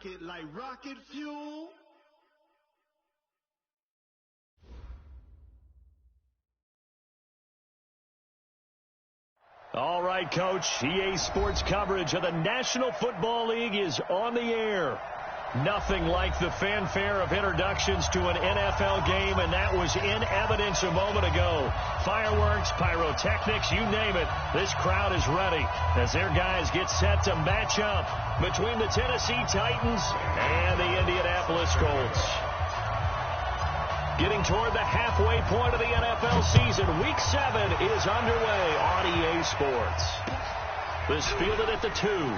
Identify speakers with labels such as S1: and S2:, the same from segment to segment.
S1: it like rocket fuel.
S2: All right, Coach. EA Sports coverage of the National Football League is on the air. Nothing like the fanfare of introductions to an NFL game, and that was in evidence a moment ago. Fireworks, pyrotechnics, you name it. This crowd is ready as their guys get set to match up between the Tennessee Titans and the Indianapolis Colts. Getting toward the halfway point of the NFL season, Week 7 is underway on EA Sports. This fielded at the 2.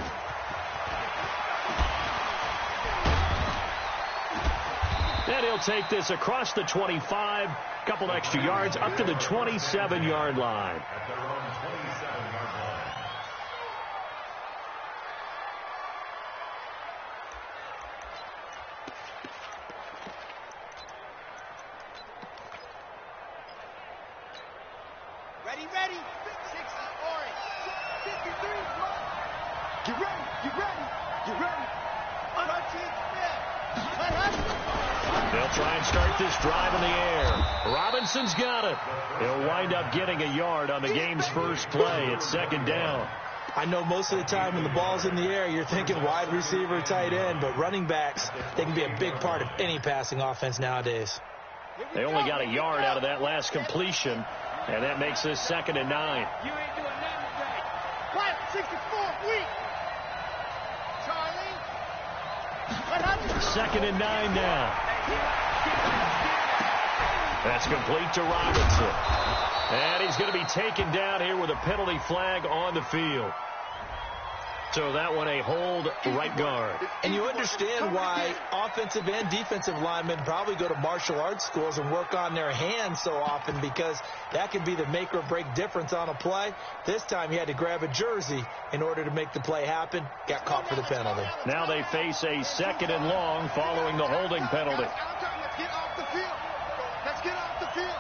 S2: And he'll take this across the 25, couple extra yards, up to the 27-yard line.
S3: Ready, ready. 60, orange. 53, get ready, get ready, get ready. 13,
S2: they'll try and start this drive in the air. Robinson's got it. He'll wind up getting a yard on the game's first play. It's second down.
S4: I know most of the time when the ball's in the air, you're thinking wide receiver, tight end, but running backs, they can be a big part of any passing offense nowadays.
S2: They only got a yard out of that last completion, and that makes this 2nd and 9.
S3: You ain't doing nothing today. Quiet, 64th week. Charlie.
S2: 2nd and 9 now. That's complete to Robinson. And he's going to be taken down here with a penalty flag on the field. So that one a hold right guard.
S4: And you understand why offensive and defensive linemen probably go to martial arts schools and work on their hands so often, because that can be the make or break difference on a play. This time he had to grab a jersey in order to make the play happen. Got caught for the penalty.
S2: Now they face a 2nd and long following the holding penalty.
S3: Let's get off the field. Let's get off the field.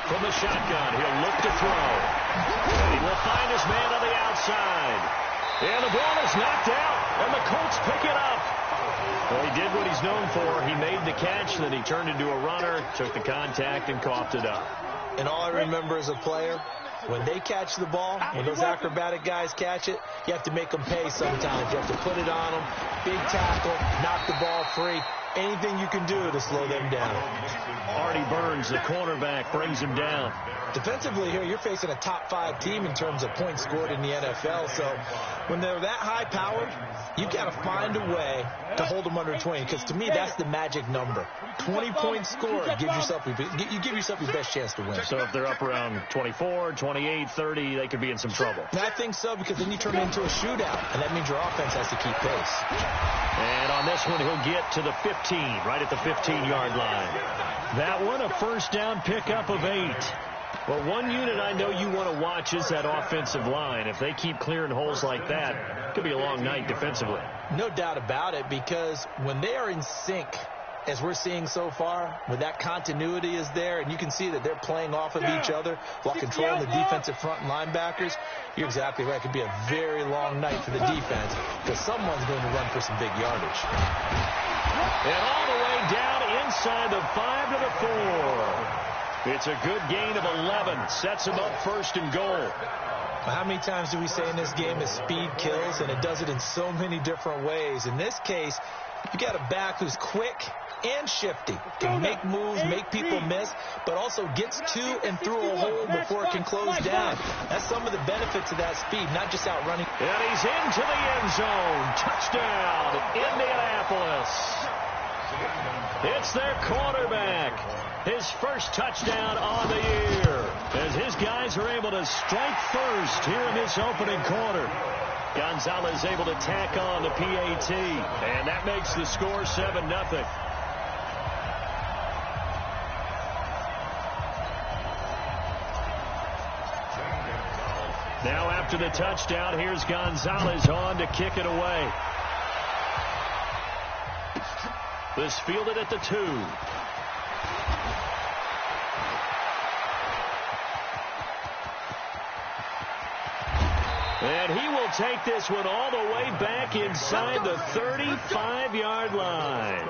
S2: From the shotgun, he'll look to throw. And he will find his man on the outside. And the ball is knocked out, and the Colts pick it up. Well, he did what he's known for. He made the catch, then he turned into a runner, took the contact, and coughed it up.
S4: And all I remember as a player, when they catch the ball, when those acrobatic guys catch it, you have to make them pay sometimes. You have to put it on them, big tackle, knock the ball free. Anything you can do to slow them down.
S2: Artie Burns, the cornerback, brings him down.
S4: Defensively here, you're facing a top 5 team in terms of points scored in the NFL. So when they're that high-powered, you've got to find a way to hold them under 20. Because to me, that's the magic number. 20 points scored, you give yourself your best chance to win.
S2: So if they're up around 24, 28, 30, they could be in some trouble.
S4: And I think so, because then you turn it into a shootout, and that means your offense has to keep pace.
S2: And on this one, he'll get to the 15, right at the 15-yard line. That one, a first down pickup of 8. Well, one unit I know you want to watch is that offensive line. If they keep clearing holes like that, it could be a long night defensively.
S4: No doubt about it, because when they are in sync, as we're seeing so far, when that continuity is there, and you can see that they're playing off of each other while controlling the defensive front and linebackers, you're exactly right. It could be a very long night for the defense, because someone's going to run for some big yardage.
S2: And all the way down inside the 5 to the 4. It's a good gain of 11. Sets him up 1st and goal.
S4: How many times do we say in this game that speed kills, and it does it in so many different ways? In this case, you got a back who's quick and shifty, can make moves, make people miss, but also gets to and through a hole before it can close down. That's some of the benefits of that speed, not just outrunning.
S2: And he's into the end zone. Touchdown, Indianapolis. It's their quarterback. His first touchdown on the year, as his guys are able to strike first here in this opening quarter. Gonzalez able to tack on the PAT, and that makes the score 7-0. Now after the touchdown, here's Gonzalez on to kick it away. This fielded at the 2. And he will take this one all the way back inside the 35-yard line.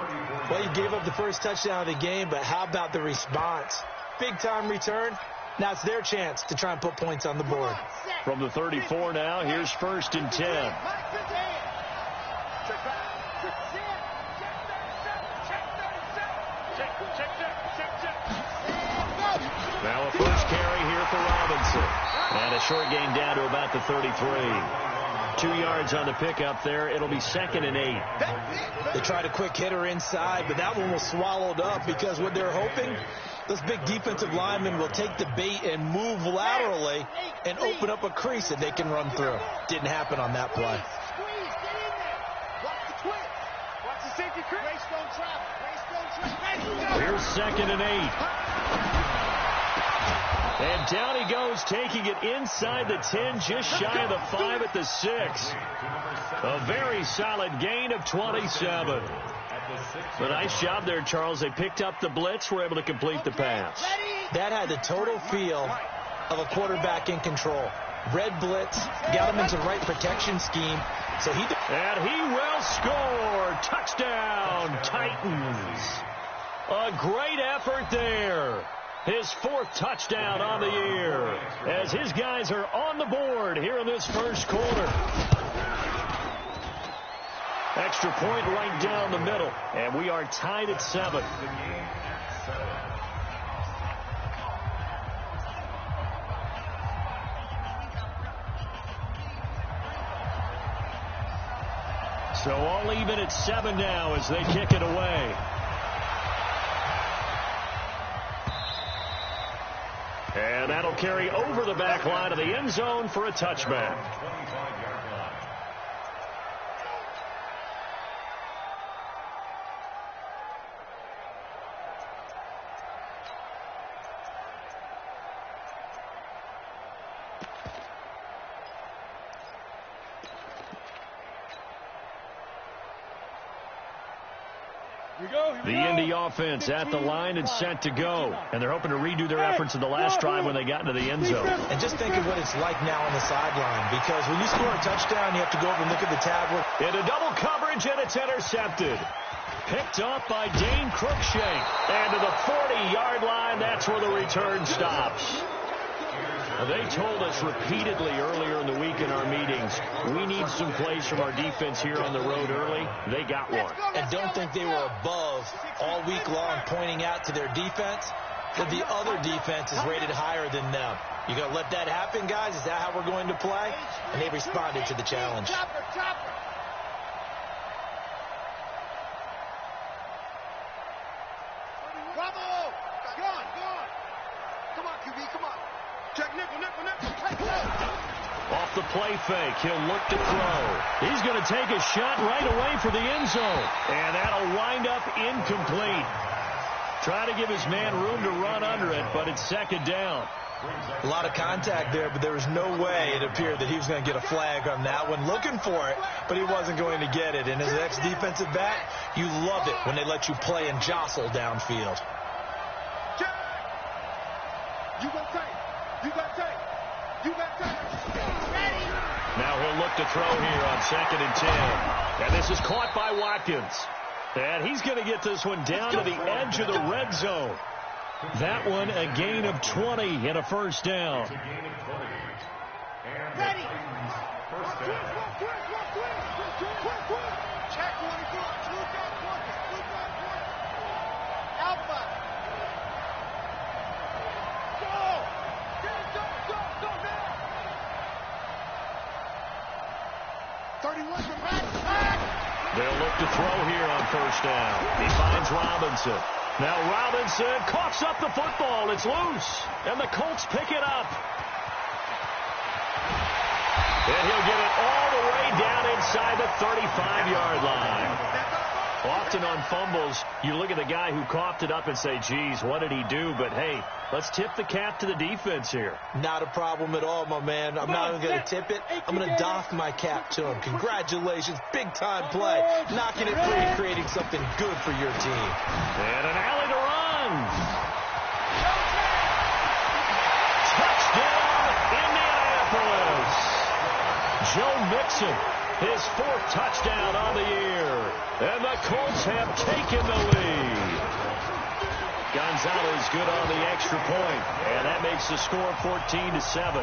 S4: Well, you gave up the first touchdown of the game, but how about the response? Big-time return. Now it's their chance to try and put points on the board.
S2: From the 34 now, here's 1st and 10. Now a first carry here for Robinson. And a short gain down to about the 33. 2 yards on the pickup there. It'll be 2nd and 8.
S4: They tried a quick hitter inside, but that one was swallowed up because what they're hoping, those big defensive linemen will take the bait and move laterally and open up a crease that they can run through. Didn't happen on that play.
S2: Here's 2nd and 8. And down he goes, taking it inside the 10, just shy of the 5 at the 6. A very solid gain of 27. A nice job there, Charles. They picked up the blitz, were able to complete the pass.
S4: That had the total feel of a quarterback in control. Red blitz, got him into the right protection scheme. So
S2: and he will score. Touchdown, Titans. A great effort there. His 4th touchdown on the year as his guys are on the board here in this first quarter. Extra point right down the middle, and we are tied at 7. So all even at 7 now as they kick it away. And that'll carry over the back line of the end zone for a touchback. The Indy offense at the line and set to go. And they're hoping to redo their efforts in the last drive when they got into the end zone.
S4: And just think of what it's like now on the sideline. Because when you score a touchdown, you have to go over and look at the tablet.
S2: Into double coverage, and it's intercepted. Picked up by Dane Cruikshank. And to the 40-yard line, that's where the return stops. They told us repeatedly earlier in the week in our meetings, we need some plays from our defense here on the road early. They got one.
S4: And don't think they were above all week long pointing out to their defense that the other defense is rated higher than them. You going to let that happen, guys? Is that how we're going to play? And they responded to the challenge.
S3: Bravo! Go on. Come on, QB, come on. Check nickel.
S2: Off the play fake, he'll look to throw. He's going to take a shot right away for the end zone. And that'll wind up incomplete. Trying to give his man room to run under it, but it's 2nd down.
S4: A lot of contact there, but there was no way it appeared that he was going to get a flag on that one. Looking for it, but he wasn't going to get it. And as an ex-defensive back, you love it when they let you play and jostle downfield.
S3: You got time.
S2: Now he'll look to throw here on 2nd and 10. And this is caught by Watkins. And he's going to get this one down to the edge of the red zone. That one a gain of 20 and a first down.
S3: Ready. Check 24. Alpha. Go. Go now. 31 from back.
S2: They'll look to throw here on first down. He finds Robinson. Now Robinson coughs up the football. It's loose. And the Colts pick it up. And he'll get it all the way down inside the 35-yard line. Often on fumbles, you look at the guy who coughed it up and say, geez, what did he do? But, hey, let's tip the cap to the defense here.
S4: Not a problem at all, my man. I'm not even going to tip it. I'm going to doff my cap to him. Congratulations. Big-time play. Knocking it free, creating something good for your team.
S2: And an alley to run. Touchdown, Indianapolis. Mixon, his 4th touchdown on the year. And the Colts have taken the lead. Gonzalez good on the extra point, and that makes the score 14-7.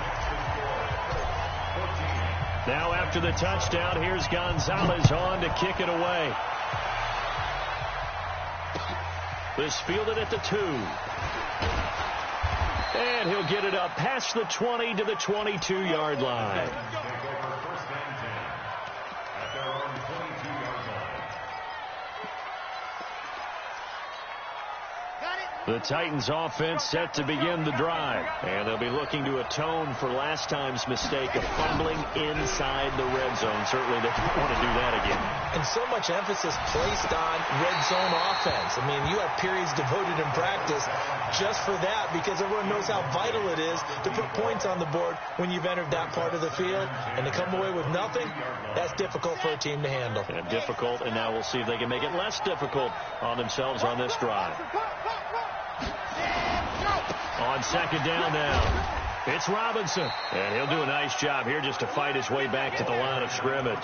S2: Now after the touchdown, here's Gonzalez on to kick it away. This fielded at the 2. And he'll get it up past the 20 to the 22-yard line. The Titans offense set to begin the drive. And they'll be looking to atone for last time's mistake of fumbling inside the red zone. Certainly they don't want to do that again.
S4: And so much emphasis placed on red zone offense. I mean, you have periods devoted in practice just for that because everyone knows how vital it is to put points on the board when you've entered that part of the field. And to come away with nothing, that's difficult for a team to handle.
S2: And difficult, and now we'll see if they can make it less difficult on themselves on this drive. On second down now, it's Robinson. And he'll do a nice job here just to fight his way back to the line of scrimmage.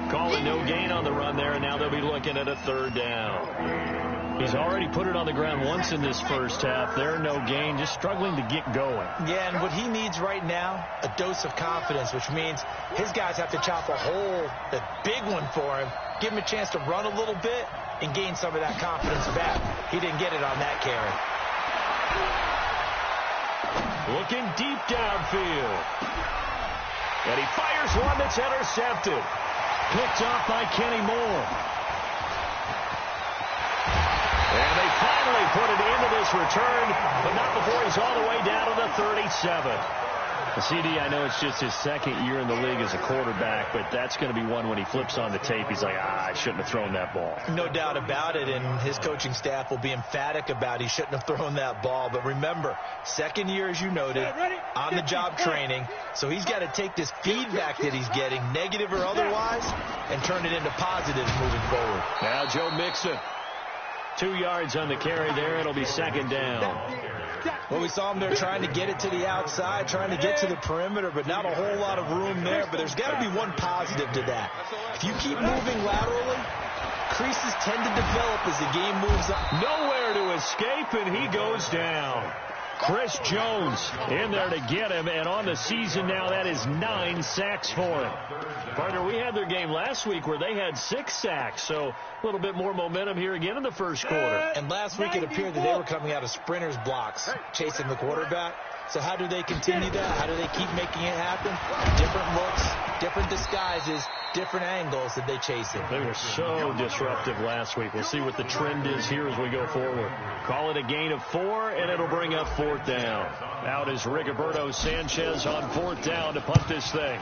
S2: Call it no gain on the run there, and now they'll be looking at a 3rd down. He's already put it on the ground once in this first half. There, no gain, just struggling to get going.
S4: Yeah, and what he needs right now, a dose of confidence, which means his guys have to chop a hole, a big one for him, give him a chance to run a little bit, and gain some of that confidence back. He didn't get it on that carry.
S2: Looking deep downfield. And he fires one that's intercepted. Picked off by Kenny Moore. And they finally put it into this return, but not before he's all the way down to the 37. The CD, I know it's just his 2nd year in the league as a quarterback, but that's going to be one when he flips on the tape. He's like, I shouldn't have thrown that ball.
S4: No doubt about it, and his coaching staff will be emphatic about he shouldn't have thrown that ball. But remember, 2nd year, as you noted, on-the-job training, so he's got to take this feedback that he's getting, negative or otherwise, and turn it into positives moving forward.
S2: Now Joe Mixon. 2 yards on the carry there. It'll be 2nd down.
S4: Well, we saw him there trying to get it to the outside, trying to get to the perimeter, but not a whole lot of room there. But there's got to be one positive to that. If you keep moving laterally, creases tend to develop as the game moves on.
S2: Nowhere to escape, and he goes down. Chris Jones in there to get him, and on the season now, that is 9 sacks for him. Partner, we had their game last week where they had 6 sacks, so a little bit more momentum here again in the first quarter.
S4: And last week it appeared that they were coming out of sprinters blocks, chasing the quarterback. So how do they continue that? How do they keep making it happen? Different looks, different disguises, different angles that they chase him.
S2: They were so disruptive last week. We'll see what the trend is here as we go forward. Call it a gain of 4, and it'll bring up 4th down. Out is Rigoberto Sanchez on 4th down to punt this thing.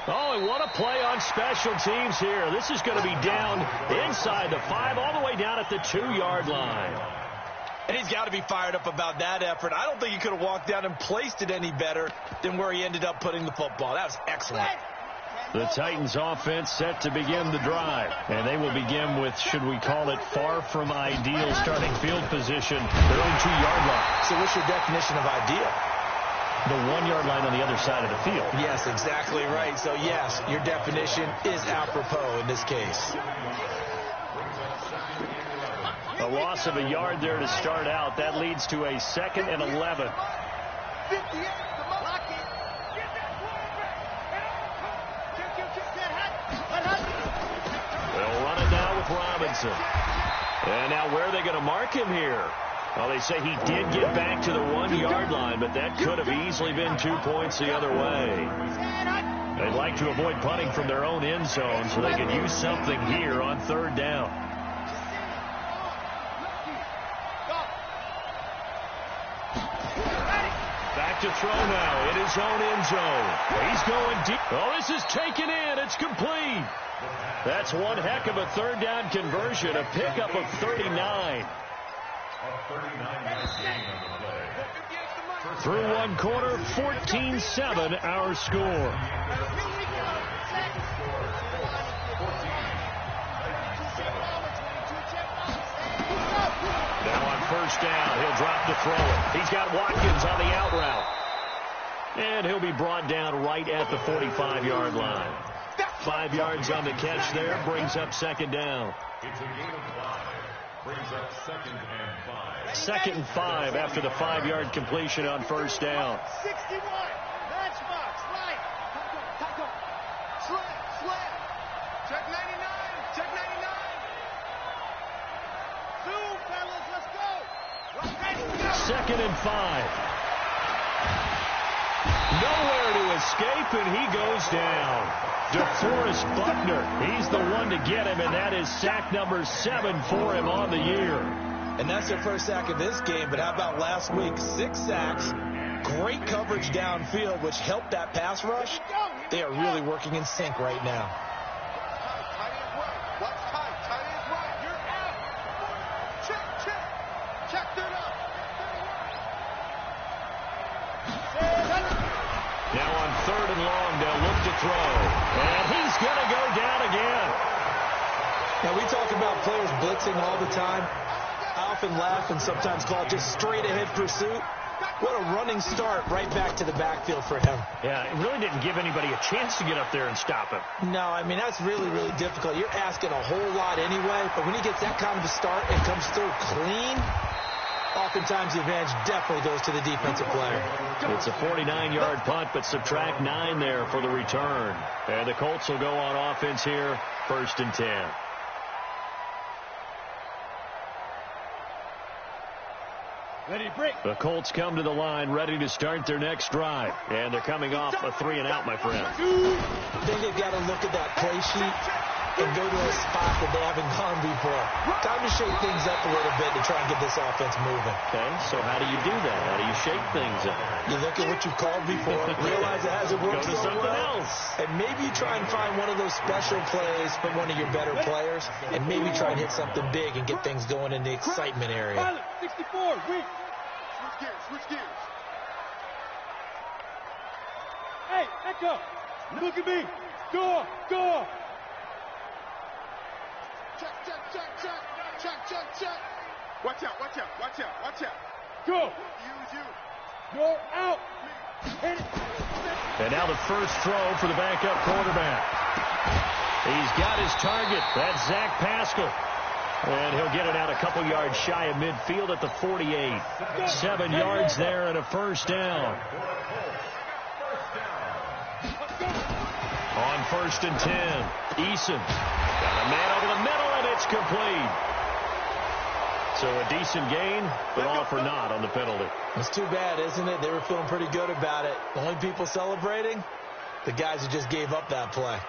S2: Oh, and what a play on special teams here. This is going to be down inside the 5, all the way down at the 2-yard line.
S4: And he's got to be fired up about that effort. I don't think he could have walked down and placed it any better than where he ended up putting the football. That was excellent.
S2: The Titans offense set to begin the drive. And they will begin with, should we call it, far from ideal starting field position, their own 2-yard line.
S4: So what's your definition of ideal?
S2: The 1-yard line on the other side of the field.
S4: Yes, exactly right. So, yes, your definition is apropos in this case.
S2: A loss of a yard there to start out. That leads to a 2nd and 11. They'll run it now with Robinson. And now where are they going to mark him here? Well, they say he did get back to the 1-yard line, but that could have easily been 2 points the other way. They'd like to avoid punting from their own end zone so they could use something here on 3rd down. Back to throw now in his own end zone. He's going deep. Oh, this is taken in. It's complete. That's one heck of a 3rd down conversion, a pickup of 39. Through 1 quarter, 14-7 our score. Now on first down. He'll drop the throw. He's got Watkins on the out route. And he'll be brought down right at the 45-yard line. 5 yards on the catch there. Brings up second down.
S5: It's a gain of 5. Brings up 2nd and 5.
S2: 2nd and 5 after the 5-yard completion on first down.
S3: 61. Matchbox. Right. Taco. Slam. Check 99. Check 99. Zoom, fellas. Let's go.
S2: 2nd and 5. Nowhere to escape, and he goes down. DeForest Buckner, he's the one to get him, and that is sack number 7 for him on the year.
S4: And that's their first sack of this game, but how about last week? 6 sacks, great coverage downfield, which helped that pass rush. They are really working in sync right now.
S3: Tight end right. Watch tight. Tight end right. You're out. Check. Check that up.
S2: Now on 3rd and long, they'll look to throw. And he's going to go down again.
S4: Now, we talk about players blitzing all the time. I often laugh and sometimes call it just straight-ahead pursuit. What a running start right back to the backfield for him.
S2: Yeah, it really didn't give anybody a chance to get up there and stop him.
S4: No, I mean, that's really, really difficult. You're asking a whole lot anyway, but when he gets that kind of a start and comes through clean, oftentimes the advantage definitely goes to the defensive player.
S2: It's a 49-yard punt, but subtract 9 there for the return. And the Colts will go on offense here, 1st and 10.
S3: Ready, break.
S2: The Colts come to the line, ready to start their next drive. And they're coming off a 3-and-out, my friend.
S4: I think they've got to look at that play sheet and go to a spot that they haven't gone before. Time to shake things up a little bit to try and get this offense moving.
S2: Okay, so how do you do that? How do you shake things up?
S4: You look at what you've called before, realize it hasn't worked
S2: Go to
S4: so
S2: something
S4: well,
S2: else.
S4: and maybe you try and find one of those special plays from one of your better players, and maybe try and hit something big and get things going in the excitement area.
S3: 64, weak. Switch gears. Hey, Echo, look at me. Go. Check. Watch out. Go. You. You're out. Hit it.
S2: And now the first throw for the backup quarterback. He's got his target. That's Zach Pascal. And he'll get it out a couple yards shy of midfield at the 48. 7 yards there and a first down. On 1st and 10, Eason got a man over the middle, and it's complete. So a decent gain, but all for naught on the penalty.
S4: It's too bad, isn't it? They were feeling pretty good about it. The only people celebrating, the guys who just gave up that play.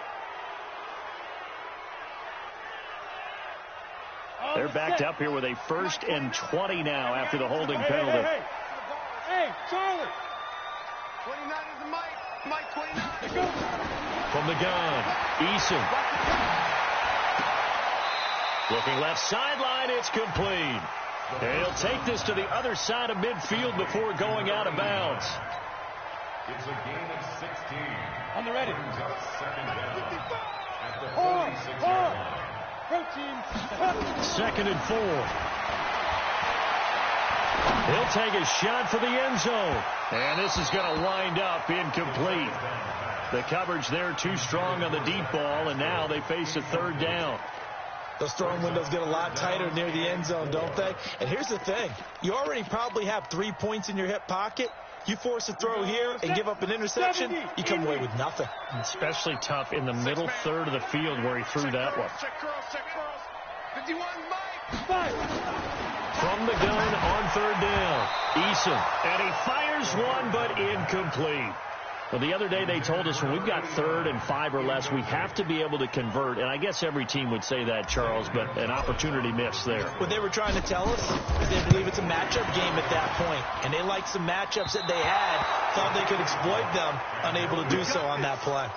S2: They're backed up here with a 1st and 20 now after the holding penalty.
S3: Hey, Charlie. 29 is the Mike 29.
S2: From the gun, Eason. Looking left sideline, it's complete. And he'll take this to the other side of midfield before going out of bounds.
S5: It's a gain of 16.
S3: On the ready.
S5: Brings up 2nd down at the 46-yard line.
S2: 2nd and 4. He'll take a shot for the end zone. And this is going to wind up incomplete. The coverage there too strong on the deep ball, and now they face a 3rd down.
S4: Those throwing windows get a lot tighter near the end zone, don't they? And here's the thing. You already probably have 3 points in your hip pocket. You force a throw here and give up an interception, you come away with nothing.
S2: Especially tough in the middle 3rd of the field where he threw that one.
S3: Check curls. 51, Mike.
S2: From the gun on 3rd down, Eason. And he fires one, but incomplete. Well, the other day they told us when we've got 3rd and 5 or less, we have to be able to convert. And I guess every team would say that, Charles, but an opportunity missed there.
S4: What they were trying to tell us is they believe it's a matchup game at that point. And they liked some matchups that they had, thought they could exploit them, unable to do so on that play.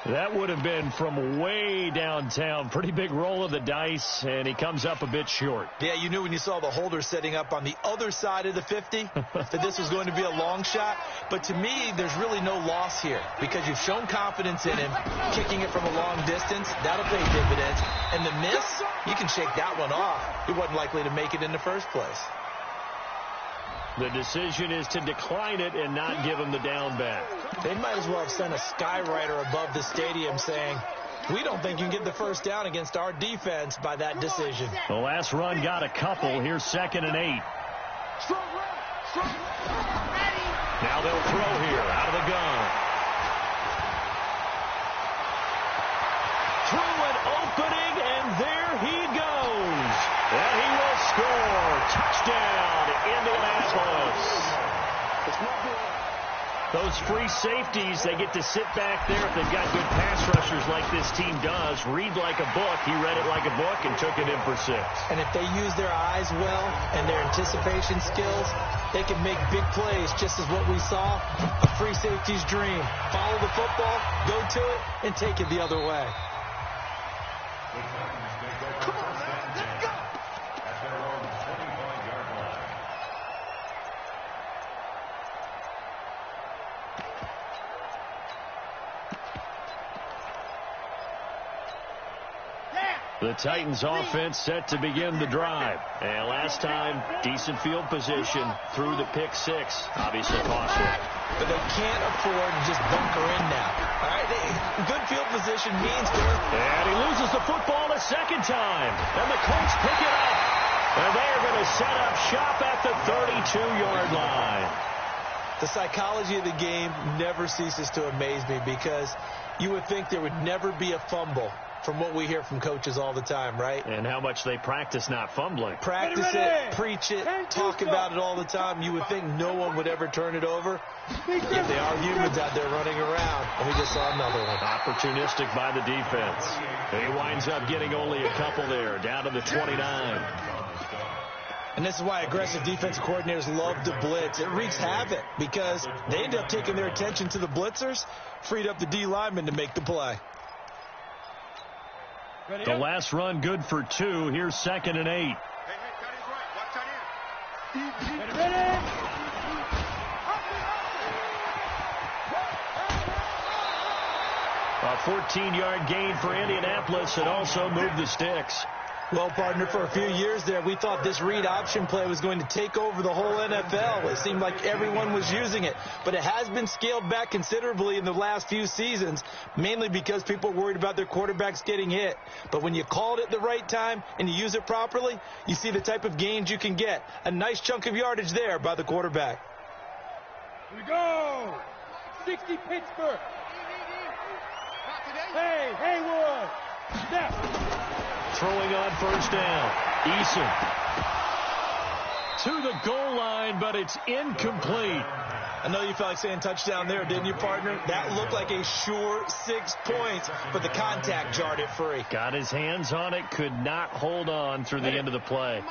S2: That would have been from way downtown. Pretty big roll of the dice, and he comes up a bit short.
S4: Yeah, you knew when you saw the holder setting up on the other side of the 50 that this was going to be a long shot. But to me, there's really no loss here because you've shown confidence in him. Kicking it from a long distance, that'll pay dividends. And the miss, you can shake that one off. He wasn't likely to make it in the first place.
S2: The decision is to decline it and not give him the down back.
S4: They might as well have sent a skywriter above the stadium saying, we don't think you can get the first down against our defense by that decision.
S2: The last run got a couple. Here's 2nd and 8. Now they'll throw here out of the gun. Through an opening, and there he goes. And he will score. Touchdown, Indianapolis. Those free safeties, they get to sit back there if they've got good pass rushers like this team does. Read like a book. He read it like a book and took it in for 6.
S4: And if they use their eyes well and their anticipation skills, they can make big plays, just as what we saw, a free safety's dream. Follow the football, go to it, and take it the other way.
S3: Come on, man. Let's go.
S5: At their own 25-yard line.
S2: The Titans offense set to begin the drive. And last time, decent field position through the pick 6. Obviously costly.
S4: But they can't afford to just bunker in now. All right, good field position means they're...
S2: And he loses the football a second time. And the Colts pick it up. And they are going to set up shop at the 32-yard line.
S4: The psychology of the game never ceases to amaze me because you would think there would never be a fumble from what we hear from coaches all the time, right?
S2: And how much they practice not fumbling.
S4: Practice it, preach it, talk about it all the time. You would think no one would ever turn it over. Yet they are humans out there running around, and we just saw another one.
S2: Opportunistic by the defense. He winds up getting only a couple there, down to the 29.
S4: And this is why aggressive defense coordinators love to blitz. It wreaks havoc because they end up taking their attention to the blitzers, freed up the D lineman to make the play.
S2: The last run good for 2. Here's 2nd and 8.
S3: Hey, tight end's right. Watch tight end.
S2: A 14-yard gain for Indianapolis and also moved the sticks.
S4: Well, partner, for a few years there, we thought this read option play was going to take over the whole NFL. It seemed like everyone was using it. But it has been scaled back considerably in the last few seasons, mainly because people are worried about their quarterbacks getting hit. But when you call it at the right time and you use it properly, you see the type of gains you can get. A nice chunk of yardage there by the quarterback.
S6: Here we go! 60 Pittsburgh! Hey, Haywood! Snap!
S2: Throwing on first down. Eason to the goal line, but it's incomplete.
S4: I know you felt like saying touchdown there, didn't you, partner? That looked like a sure 6 points, but the contact jarred it free.
S2: Got his hands on it, could not hold on through the end of the play.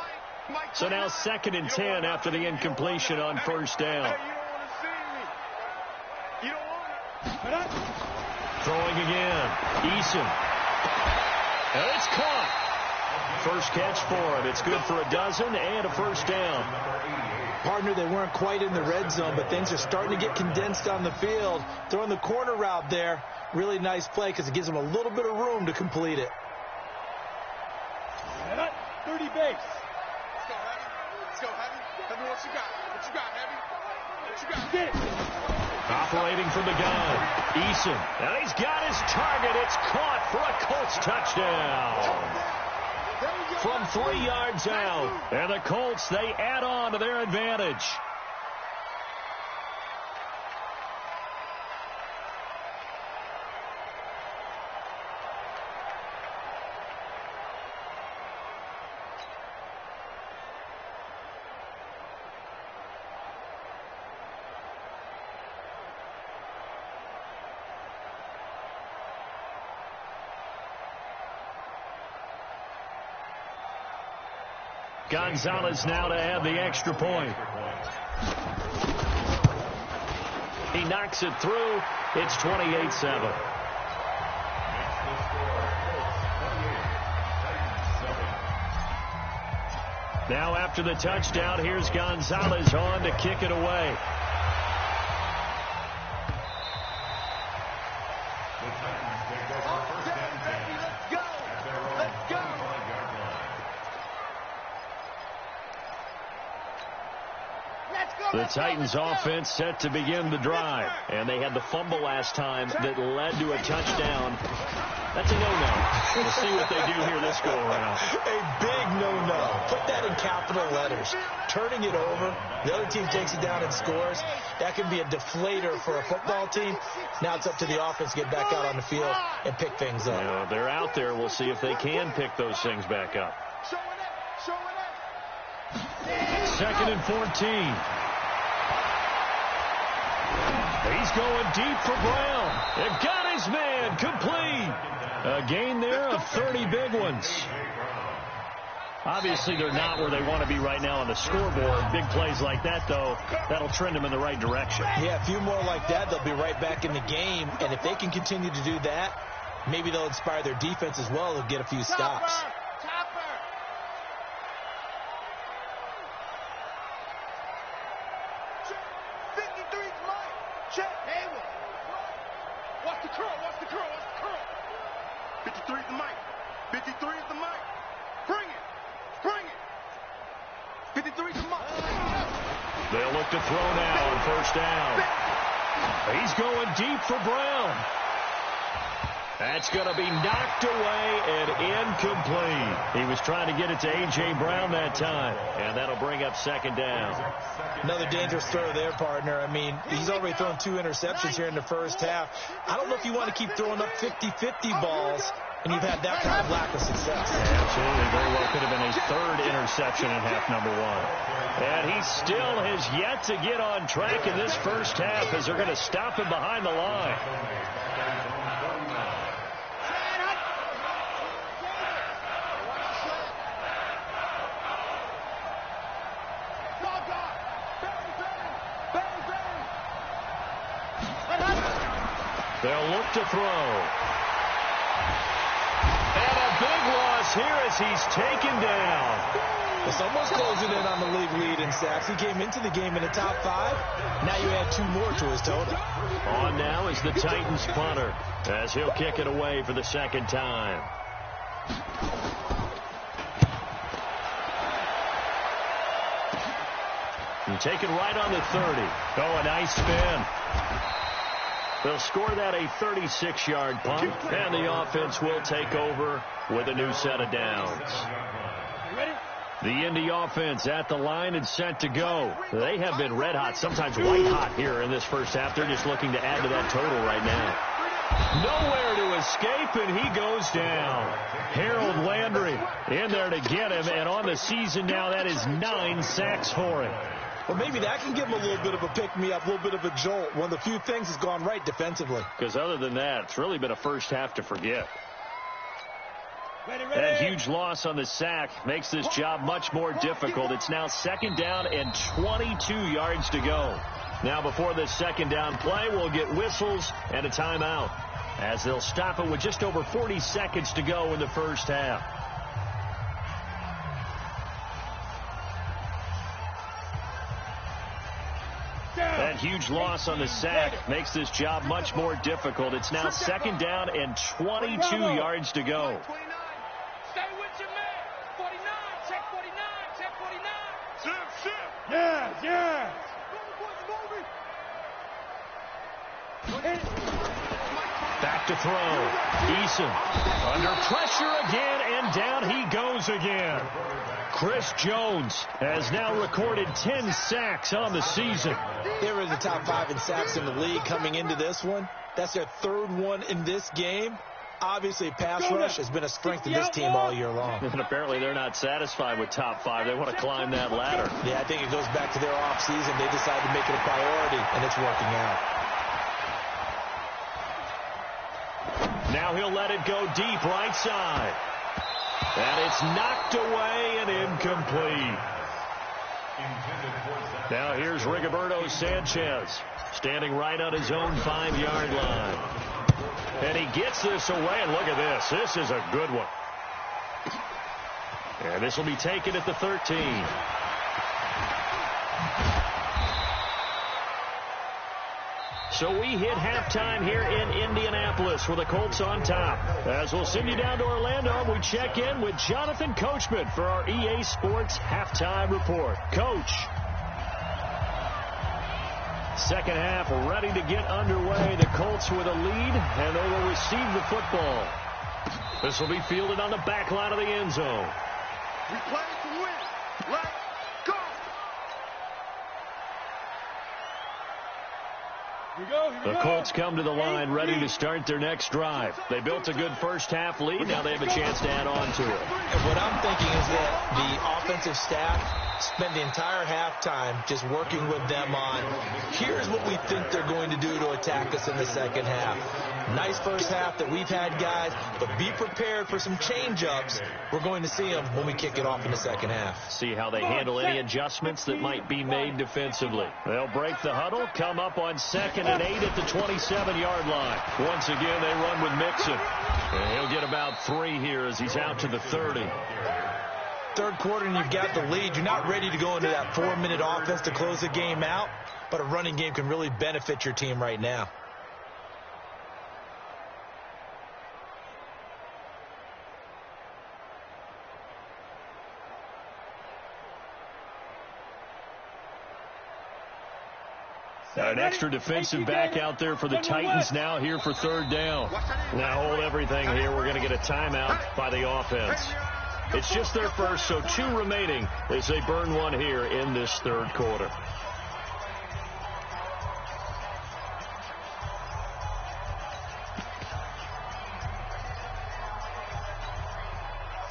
S2: So now 2nd and 10 after the incompletion on first down. Throwing again. Eason. And it's caught. First catch for him. It's good for a dozen and a first down.
S4: Partner, they weren't quite in the red zone, but things are starting to get condensed on the field. Throwing the corner route there. Really nice play because it gives them a little bit of room to complete it.
S6: 30 base.
S3: Let's go, Heavy. Let's go, Heavy. Tell me what you got. What you got, Heavy? What you got?
S6: Get it.
S2: Operating from the gun. Eason. And he's got his target. It's caught for a Colts touchdown. From 3 yards out. And the Colts, they add on to their advantage. Gonzalez now to add the extra point. He knocks it through. It's 28-7. Now after the touchdown, here's Gonzalez on to kick it away. The Titans offense set to begin the drive. And they had the fumble last time that led to a touchdown. That's a no-no. We'll see what they do here this go-around.
S4: A big no-no. Put that in capital letters. Turning it over, the other team takes it down and scores. That can be a deflator for a football team. Now it's up to the offense to get back out on the field and pick things up.
S2: Yeah, they're out there. We'll see if they can pick those things back up. 2nd and 14. He's going deep for Brown. They've got his man complete. A gain there of 30 big ones. Obviously, they're not where they want to be right now on the scoreboard. Big plays like that, though, that'll trend them in the right direction.
S4: Yeah, a few more like that, they'll be right back in the game. And if they can continue to do that, maybe they'll inspire their defense as well. They'll get a few stops.
S2: They'll look to throw now on first down. He's going deep for Brown. That's going to be knocked away and incomplete. He was trying to get it to A.J. Brown that time, and that'll bring up 2nd down.
S4: Another dangerous throw there, partner. I mean, he's already thrown 2 interceptions here in the first half. I don't know if you want to keep throwing up 50-50 balls, and you've had that kind of lack of success.
S2: Absolutely. Very well could have been his 3rd interception in half number 1. And he still has yet to get on track in this first half as they're going to stop him behind the line. They'll look to throw. And a big loss here as he's taken down.
S4: It's almost closing in on the league lead in sacks. He came into the game in the top 5. Now you add 2 more to his total.
S2: On now is the Titans punter as he'll kick it away for the 2nd time. And take it right on the 30. Oh, a nice spin. They'll score that a 36-yard punt, and the offense will take over with a new set of downs. The Indy offense at the line and set to go. They have been red hot, sometimes white hot here in this first half. They're just looking to add to that total right now. Nowhere to escape, and he goes down. Harold Landry in there to get him, and on the season now, that is 9 sacks for him.
S4: Well, maybe that can give him a little bit of a pick-me-up, a little bit of a jolt. One of the few things has gone right defensively.
S2: Because other than that, it's really been a first half to forget. That huge loss on the sack makes this job much more difficult. It's now 2nd down and 22 yards to go. Now before this 2nd down play, we'll get whistles and a timeout as they'll stop it with just over 40 seconds to go in the first half. That huge loss on the sack makes this job much more difficult. It's now 2nd down and 22 yards to go.
S3: Stay with your man. 49, check 49, check 49. Ship.
S6: Yes.
S2: Back to throw. Eason under pressure again, and down he goes again. Chris Jones has now recorded 10 sacks on the season.
S4: They were in the top 5 in sacks in the league coming into this one. That's their 3rd one in this game. Obviously, pass rush has been a strength of this team all year long.
S2: And apparently they're not satisfied with top 5. They want to climb that ladder.
S4: Yeah, I think it goes back to their offseason. They decided to make it a priority, and it's working out.
S2: Now he'll let it go deep right side. And it's knocked away and incomplete. Now here's Rigoberto Sanchez standing right on his own 5-yard line. And he gets this away, and look at this. This is a good one. And And this will be taken at the 13. So we hit halftime here in Indianapolis with the Colts on top. As we'll send you down to Orlando, we check in with Jonathan Coachman for our EA Sports Halftime Report. Coach. Second half ready to get underway. The Colts with a lead, and they will receive the football. This will be fielded on the back line of the end zone.
S3: We play to win. Let's go.
S2: The Colts come to the line ready to start their next drive. They built a good first half lead. Now they have a chance to add on to it.
S4: And what I'm thinking is that the offensive staff spend the entire halftime just working with them on, here's what we think they're going to do to attack us in the second half. Nice first half that we've had, guys, but be prepared for some change-ups. We're going to see them when we kick it off in the second half.
S2: See how they handle any adjustments that might be made defensively. They'll break the huddle, come up on 2nd and 8 at the 27-yard line. Once again, they run with Mixon. And he'll get about 3 here as he's out to the 30.
S4: Third quarter and you've got the lead. You're not ready to go into that 4-minute offense to close the game out, but a running game can really benefit your team right now.
S2: An extra defensive back out there for the Titans now here for third down. Now hold everything here. We're going to get a timeout by the offense. It's just their first, so 2 remaining as they burn one here in this third quarter.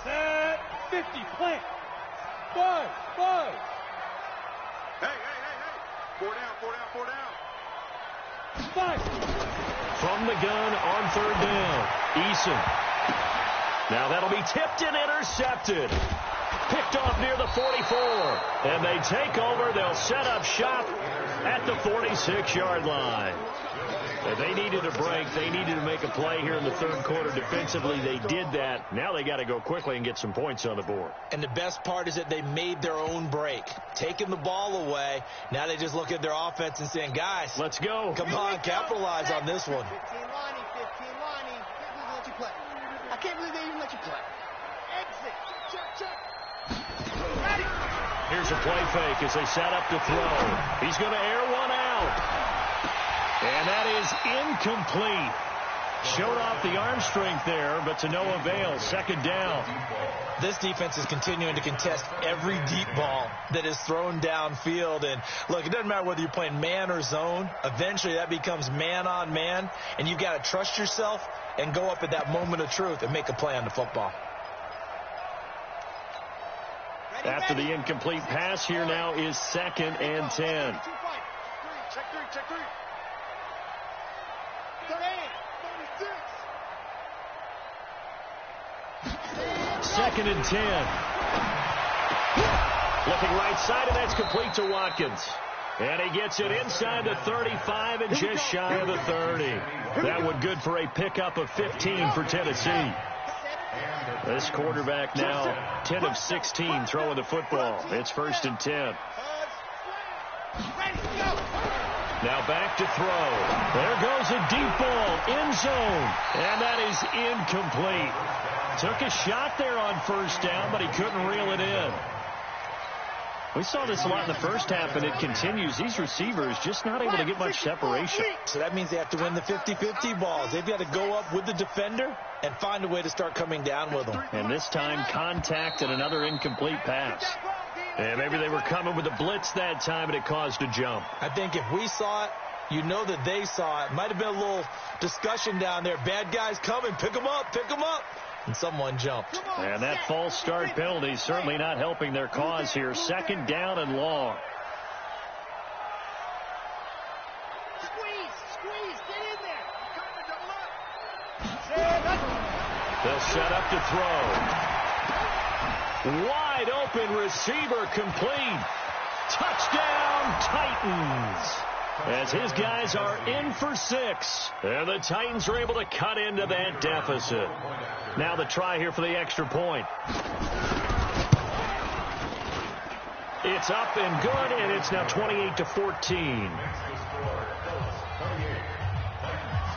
S6: Set 50, plant. 5.
S3: Hey. 4 down.
S6: 5.
S2: From the gun on third down, Eason. Now that'll be tipped and intercepted. Picked off near the 44. And they take over. They'll set up shop at the 46-yard line. And they needed a break. They needed to make a play here in the third quarter defensively. They did that. Now they got to go quickly and get some points on the board.
S4: And the best part is that they made their own break. Taking the ball away. Now they just look at their offense and saying, guys,
S2: let's go.
S4: Come on, capitalize on this one.
S7: 15, Lonnie. I can't believe they even let you play. Exit. Check. Ready.
S2: Here's a play fake as they set up to throw. He's going to air one out. And that is incomplete. Showed off the arm strength there, but to no avail. Second down.
S4: This defense is continuing to contest every deep ball that is thrown downfield. And, look, it doesn't matter whether you're playing man or zone. Eventually that becomes man on man, and you've got to trust yourself and go up at that moment of truth and make a play on the football.
S2: After the incomplete pass, here now is 2nd and 10.
S3: Check three.
S2: 2nd and 10. Looking right side, and that's complete to Watkins. And he gets it inside the 35 and just shy of the 30. That one good for a pickup of 15 for Tennessee. This quarterback now 10 of 16 throwing the football. It's 1st and 10. Now back to throw. There goes a deep ball, end zone, and that is incomplete. Took a shot there on first down, but he couldn't reel it in. We saw this a lot in the first half, and it continues. These receivers just not able to get much separation.
S4: So that means they have to win the 50-50 balls. They've got to go up with the defender and find a way to start coming down with them.
S2: And this time, contact and another incomplete pass. And maybe they were coming with a blitz that time, and it caused a jump.
S4: I think if we saw it, you know that they saw it. Might have been a little discussion down there. Bad guys coming. Pick them up. And someone jumped.
S2: And that false start penalty certainly not helping their cause here. 2nd down and long.
S7: Squeeze, get in there.
S2: They'll set up to throw. Wide open receiver complete. Touchdown Titans. As his guys are in for 6. And the Titans are able to cut into that deficit. Now the try here for the extra point. It's up and good, and it's now 28-14.
S5: Next to score, Colts 38, Titans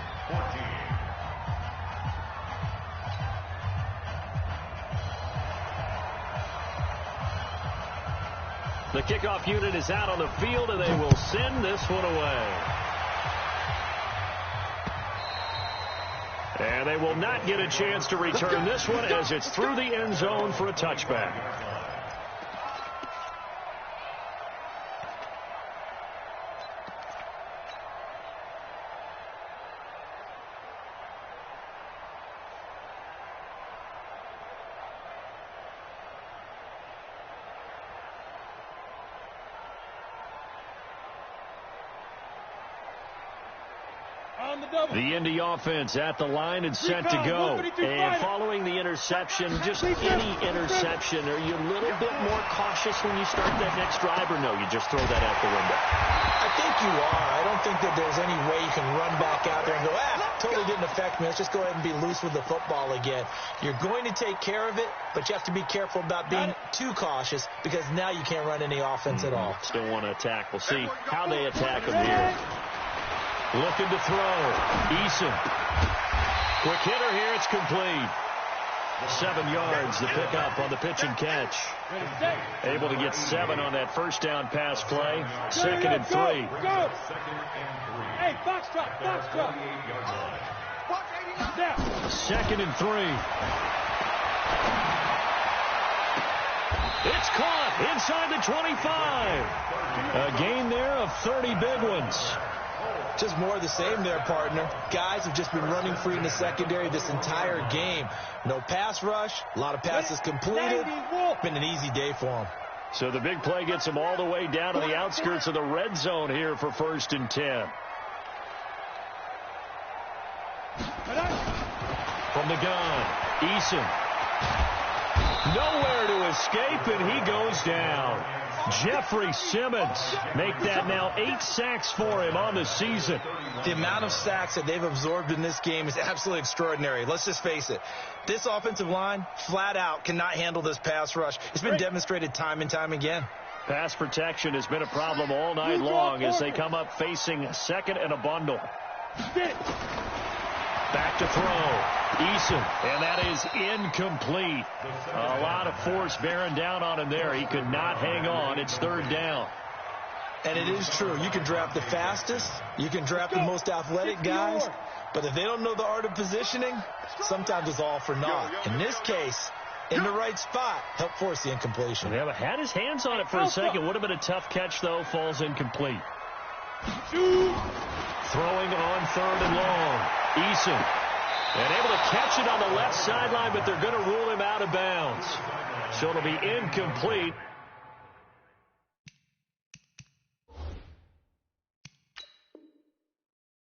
S5: 14.
S2: The kickoff unit is out on the field, and they will send this one away. And they will not get a chance to return this one as it's through the end zone for a touchback. The Indy offense at the line and set to go. And following the interception, just any interception, are you a little bit more cautious when you start that next drive, or no, you just throw that out the window?
S4: I think you are. I don't think that there's any way you can run back out there and go, totally didn't affect me. Let's just go ahead and be loose with the football again. You're going to take care of it, but you have to be careful about being too cautious because now you can't run any offense at all.
S2: Still want to attack. We'll see how they attack them here. Looking to throw. Eason. Quick hitter here. It's complete. 7 yards to pick up on the pitch and catch. Able to get 7 on that first down pass play. Second and 3.
S6: Hey, box drop.
S2: Second and 3. It's caught inside the 25. A gain there of 30 big ones.
S4: Just more of the same there, partner. Guys have just been running free in the secondary this entire game. No pass rush, a lot of passes completed. Been an easy day for them.
S2: So the big play gets them all the way down to the outskirts of the red zone here for 1st and 10. From the gun, Eason. Nowhere to escape, and he goes down. Jeffrey Simmons make that now 8 sacks for him on the season.
S4: The amount of sacks that they've absorbed in this game is absolutely extraordinary. Let's just face it. This offensive line, flat out, cannot handle this pass rush. It's been demonstrated time and time again.
S2: Pass protection has been a problem all night long as they come up facing second and a bundle. Back to throw. Eason, and that is incomplete. A lot of force bearing down on him there. He could not hang on. It's 3rd down.
S4: And it is true. You can draft the fastest. You can draft the most athletic guys. But if they don't know the art of positioning, sometimes it's all for naught. In this case, in the right spot, help force the incompletion.
S2: Yeah, but had his hands on it for a second. Would have been a tough catch, though. Falls incomplete. Throwing on 3rd and long. Eason. And able to catch it on the left sideline, but they're going to rule him out of bounds. So it'll be incomplete.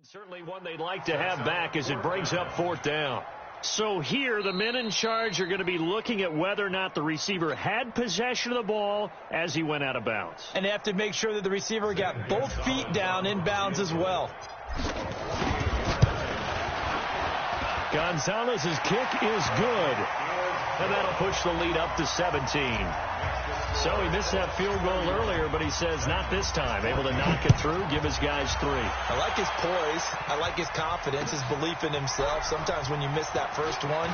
S2: Certainly one they'd like to have back as it brings up 4th down. So here, the men in charge are going to be looking at whether or not the receiver had possession of the ball as he went out of bounds.
S4: And they have to make sure that the receiver got both feet down in bounds as well.
S2: Gonzalez's kick is good. And that'll push the lead up to 17. So he missed that field goal earlier, but he says not this time. Able to knock it through, give his guys 3.
S4: I like his poise. I like his confidence, his belief in himself. Sometimes when you miss that first one,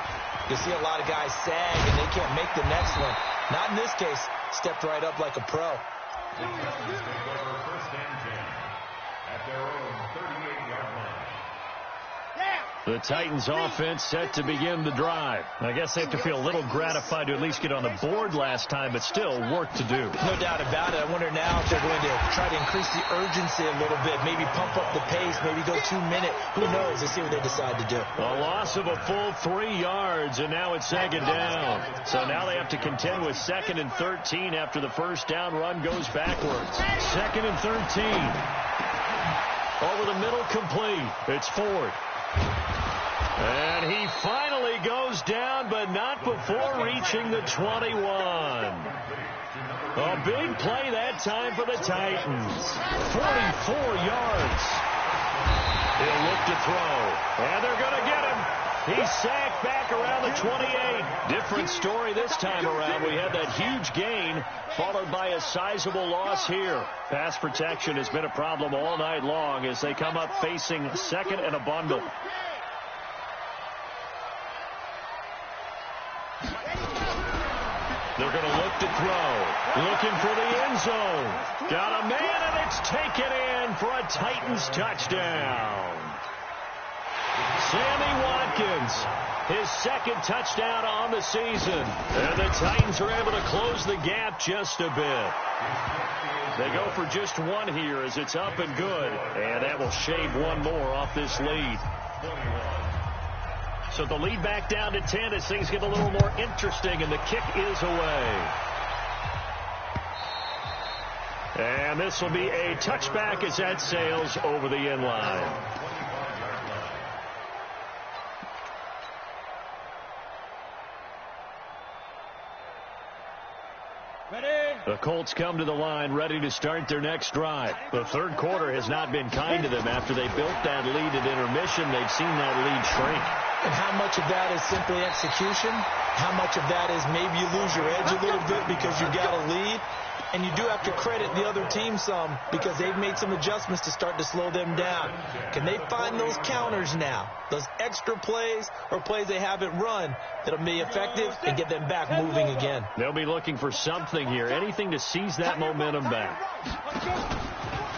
S4: you see a lot of guys sag and they can't make the next one. Not in this case. Stepped right up like a pro.
S5: First and 10 at their own 38-yard line.
S2: The Titans offense set to begin the drive. I guess they have to feel a little gratified to at least get on the board last time, but still work to do.
S4: No doubt about it. I wonder now if they're going to try to increase the urgency a little bit, maybe pump up the pace, maybe go 2-minute. Who knows? Let's see what they decide to do.
S2: A loss of a full 3 yards, and now it's 2nd down. So now they have to contend with 2nd and 13 after the first down run goes backwards. 2nd and 13. Over the middle, complete. It's Ford. And he finally goes down, but not before reaching the 21. A big play that time for the Titans. 44 yards. He'll look to throw. And they're going to get him. He's sacked back around the 28. Different story this time around. We had that huge gain followed by a sizable loss here. Pass protection has been a problem all night long as they come up facing second and a bundle. They're going to look to throw. Looking for the end zone. Got a man, and it's taken in for a Titans touchdown. Sammy Watkins, his second touchdown on the season. And the Titans are able to close the gap just a bit. They go for just one here as it's up and good. And that will shave one more off this lead. So the lead back down to 10 as things get a little more interesting, and the kick is away. And this will be a touchback as that sails over the end line. The Colts come to the line ready to start their next drive. The third quarter has not been kind to them. After they built that lead at intermission, they've seen that lead shrink.
S4: And how much of that is simply execution? How much of that is maybe you lose your edge a little bit because you got a lead? And you do have to credit the other team some because they've made some adjustments to start to slow them down. Can they find those counters now, those extra plays or plays they haven't run that'll be effective and get them back moving again?
S2: They'll be looking for something here, anything to seize that momentum back.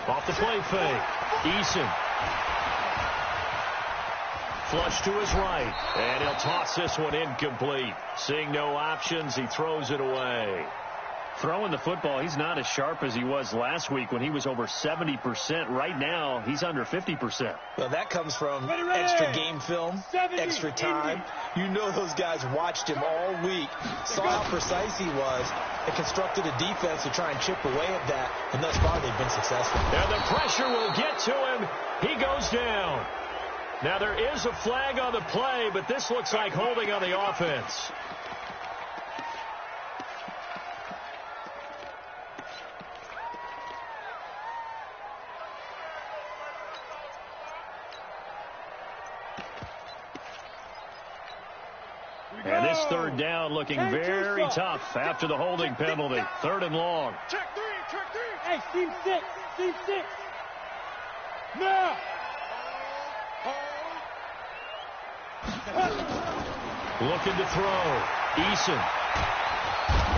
S2: Off the play fake, Eason. Flush to his right, and he'll toss this one incomplete. Seeing no options, he throws it away. Throwing the football, he's not as sharp as he was last week when he was over 70%. Right now, he's under 50%.
S4: Well, that comes from extra game film, extra time. You know those guys watched him all week, saw how precise he was, and constructed a defense to try and chip away at that, and thus far they've been successful.
S2: And the pressure will get to him. He goes down. Now, there is a flag on the play, but this looks like holding on the offense. And this third down looking very tough after the holding penalty. Third and long.
S3: Check three.
S6: Hey, team six. Now.
S2: Looking to throw. Eason.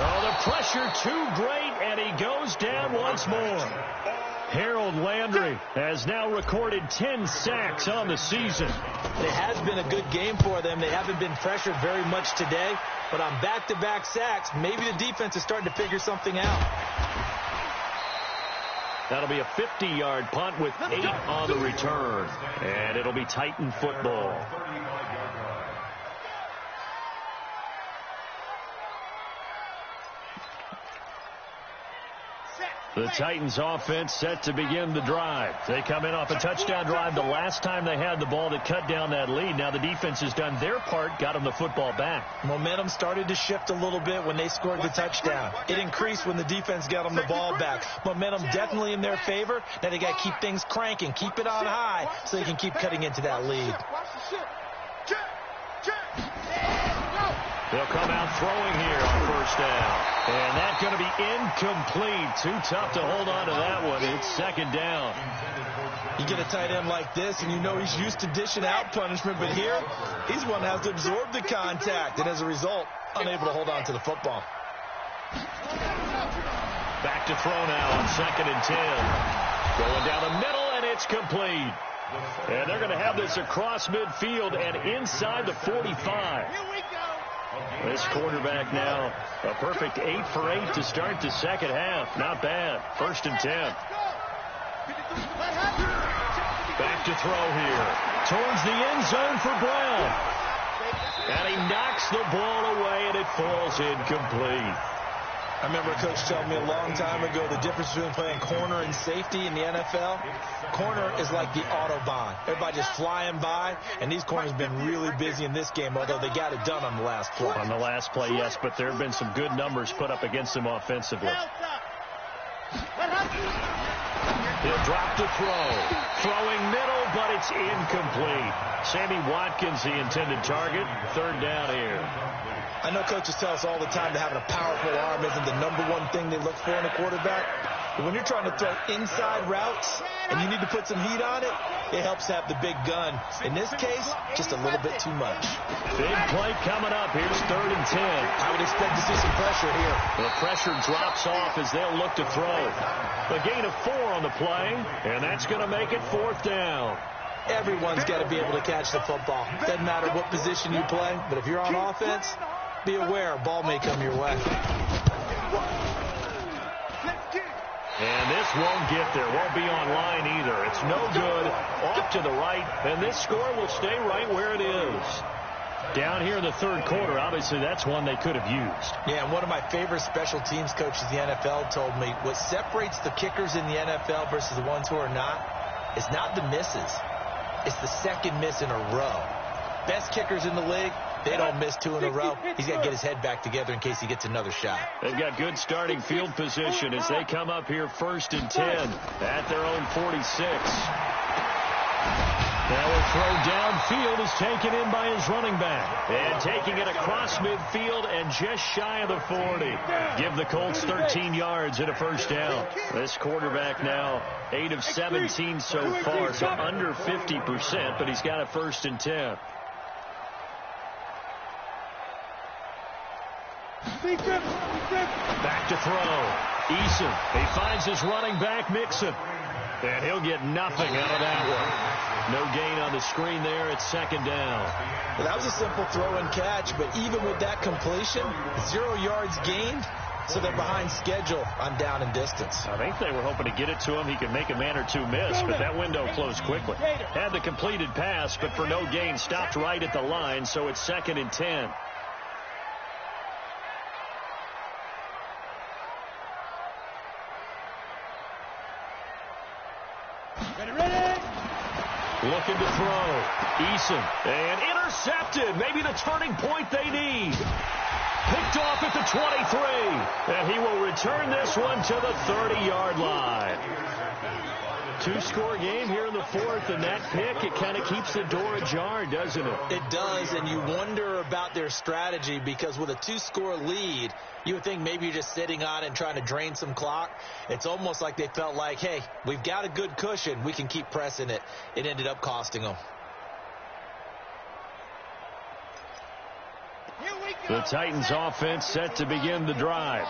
S2: Oh, the pressure too great, and he goes down once more. Harold Landry has now recorded 10 sacks on the season.
S4: It has been a good game for them. They haven't been pressured very much today, but on back-to-back sacks, maybe the defense is starting to figure something out.
S2: That'll be a 50-yard punt with 8 on the return, and it'll be Titan football. The Titans offense set to begin the drive. They come in off a touchdown drive the last time they had the ball that cut down that lead. Now the defense has done their part, got them the football back.
S4: Momentum started to shift a little bit when they scored the touchdown. It increased when the defense got them the ball back. Momentum definitely in their favor. Now they got to keep things cranking, keep it on high so they can keep cutting into that lead.
S2: They'll come out throwing here on first down. And that's going to be incomplete. Too tough to hold on to that one. It's second down.
S4: You get a tight end like this, and you know he's used to dishing out punishment, but here, he's one that has to absorb the contact, and as a result, unable to hold on to the football.
S2: Back to throw now on second and 10. Going down the middle, and it's complete. And they're going to have this across midfield and inside the 45.
S7: Here we go.
S2: This quarterback now, a perfect 8 for 8 to start the second half. Not bad. First and 10. Back to throw here. Towards the end zone for Brown. And he knocks the ball away, and it falls incomplete.
S4: I remember a coach telling me a long time ago the difference between playing corner and safety in the NFL. Corner is like the Autobahn. Everybody just flying by, and these corners have been really busy in this game, although they got it done on the last play.
S2: On the last play, yes, but there have been some good numbers put up against them offensively. He'll drop to throw. Throwing middle, but it's incomplete. Sammy Watkins, the intended target. Third down here.
S4: I know coaches tell us all the time that having a powerful arm isn't the #1 thing they look for in a quarterback. But when you're trying to throw inside routes and you need to put some heat on it, it helps to have the big gun. In this case, just a little bit too much.
S2: Big play coming up. Here's 3rd and 10.
S4: I would expect to see some pressure here.
S2: The pressure drops off as they'll look to throw. A gain of 4 on the play, and that's going to make it 4th down.
S4: Everyone's got to be able to catch the football. Doesn't matter what position you play, but if you're on offense, be aware a ball may come your way.
S2: And this won't get there. Won't be on line either. It's no good. Off to the right, and this score will stay right where it is. Down here in the 3rd quarter, obviously that's one they could have used.
S4: Yeah, and one of my favorite special teams coaches in the NFL told me what separates the kickers in the NFL versus the ones who are not is not the misses. It's the second miss in a row. Best kickers in the league, they don't miss 2 in a row. He's got to get his head back together in case he gets another shot.
S2: They've got good starting field position as they come up here 1st and 10 at their own 46. Now a throw downfield is taken in by his running back. And taking it across midfield and just shy of the 40. Give the Colts 13 yards and a 1st down. This quarterback now 8 of 17 so far, so under 50%, but he's got a 1st and 10. Back to throw. Eason. He finds his running back, Mixon. And he'll get nothing out of that one. No gain on the screen there. It's 2nd down.
S4: Well, that was a simple throw and catch, but even with that completion, 0 yards gained, so they're behind schedule on down and distance.
S2: I think they were hoping to get it to him. He could make a man or 2 miss, but that window closed quickly. Had the completed pass, but for no gain, stopped right at the line, so it's 2nd and 10. Looking to throw. Eason. And intercepted. Maybe the turning point they need. Picked off at the 23. And he will return this one to the 30-yard line. 2-score game here in the 4th, and that pick, it kind of keeps the door ajar, doesn't it?
S4: It does, and you wonder about their strategy because with a 2-score lead, you would think maybe you're just sitting on it and trying to drain some clock. It's almost like they felt like, hey, we've got a good cushion. We can keep pressing it. It ended up costing them.
S2: The Titans offense set to begin the drive.